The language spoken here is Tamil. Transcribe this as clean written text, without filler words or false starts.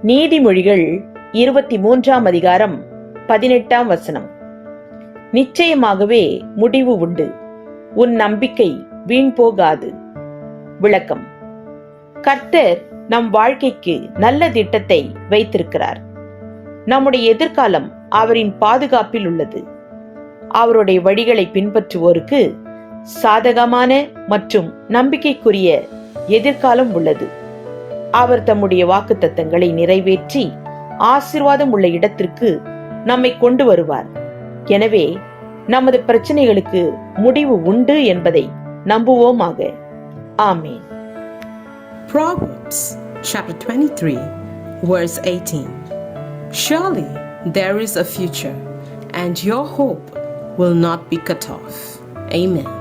நீதிமொழிகள் 23ஆம் அதிகாரம் 18ஆம் வசனம். நிச்சயமாகவே முடிவு உண்டு, உன் நம்பிக்கை வீண் போகாது. விளக்கம்: கர்த்தர் நம் வாழ்க்கைக்கு நல்ல திட்டத்தை வைத்திருக்கிறார். நம்முடைய எதிர்காலம் அவரின் பாதுகாப்பில் உள்ளது. அவருடைய வழிகளை பின்பற்றுவோருக்கு சாதகமான மற்றும் நம்பிக்கைக்குரிய எதிர்காலம் உள்ளது. அவர் தம்முடைய வாக்குத்தத்தங்களை நிறைவேற்றி ஆசீர்வாதம் உள்ள இடத்திற்கு நம்மை கொண்டு வருவார். எனவே நமது பிரச்சனைகளுக்கு முடிவு உண்டு என்பதை நம்புவோமாக. ஆமென். Proverbs chapter 23 verse 18. Surely there is a future, and your hope will not be cut off. Amen.